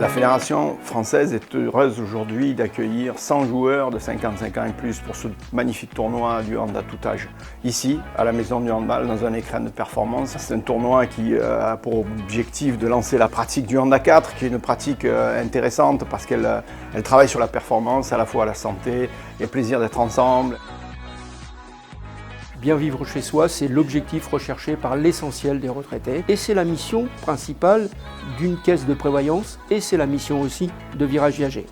La Fédération française est heureuse aujourd'hui d'accueillir 100 joueurs de 55 ans et plus pour ce magnifique tournoi du hand à tout âge. Ici, à la Maison du Handball, dans un écran de performance. C'est un tournoi qui a pour objectif de lancer la pratique du hand à 4, qui est une pratique intéressante parce qu'elle travaille sur la performance, à la fois la santé et le plaisir d'être ensemble. Bien vivre chez soi, c'est l'objectif recherché par l'essentiel des retraités. Et c'est la mission principale d'une caisse de prévoyance et c'est la mission aussi de Virage Viager.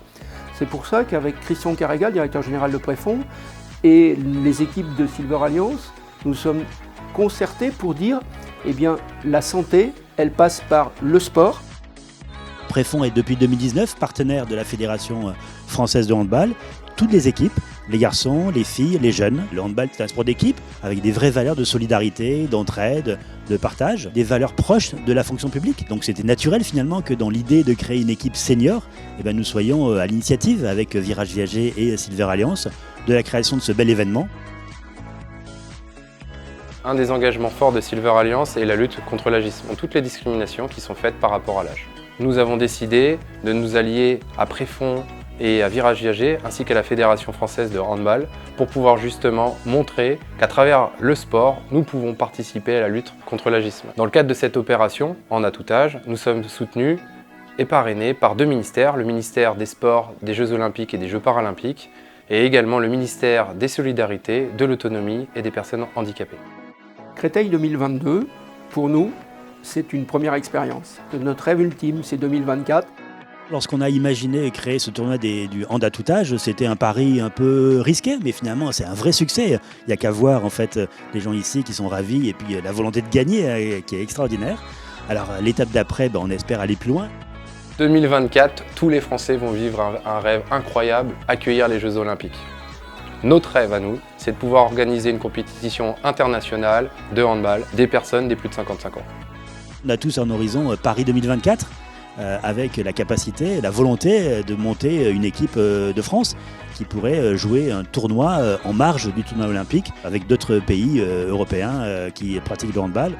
C'est pour ça qu'avec Christian Carregal, directeur général de Préfonds, et les équipes de Silver Alliance, nous sommes concertés pour dire la santé, elle passe par le sport. Préfonds est depuis 2019 partenaire de la Fédération française de handball. Toutes les équipes, les garçons, les filles, les jeunes. Le handball, c'est un sport d'équipe avec des vraies valeurs de solidarité, d'entraide, de partage, des valeurs proches de la fonction publique. Donc c'était naturel finalement que dans l'idée de créer une équipe senior, nous soyons à l'initiative avec Virage Viager et Silver Alliance de la création de ce bel événement. Un des engagements forts de Silver Alliance est la lutte contre l'agisme, toutes les discriminations qui sont faites par rapport à l'âge. Nous avons décidé de nous allier à Préfonds et à Virage Viager, ainsi qu'à la Fédération française de handball, pour pouvoir justement montrer qu'à travers le sport, nous pouvons participer à la lutte contre l'agisme. Dans le cadre de cette opération, en à tout âge, nous sommes soutenus et parrainés par deux ministères, le ministère des Sports, des Jeux Olympiques et des Jeux Paralympiques, et également le ministère des Solidarités, de l'Autonomie et des Personnes handicapées. Créteil 2022, pour nous, c'est une première expérience. Notre rêve ultime, c'est 2024. Lorsqu'on a imaginé créer ce tournoi du hand à tout âge, c'était un pari un peu risqué, mais finalement c'est un vrai succès. Il n'y a qu'à voir en fait les gens ici qui sont ravis et puis la volonté de gagner qui est extraordinaire. Alors l'étape d'après, on espère aller plus loin. 2024, tous les Français vont vivre un rêve incroyable, accueillir les Jeux Olympiques. Notre rêve à nous, c'est de pouvoir organiser une compétition internationale de handball des personnes des plus de 55 ans. On a tous un horizon Paris 2024. Avec la capacité, la volonté de monter une équipe de France qui pourrait jouer un tournoi en marge du tournoi olympique avec d'autres pays européens qui pratiquent le handball.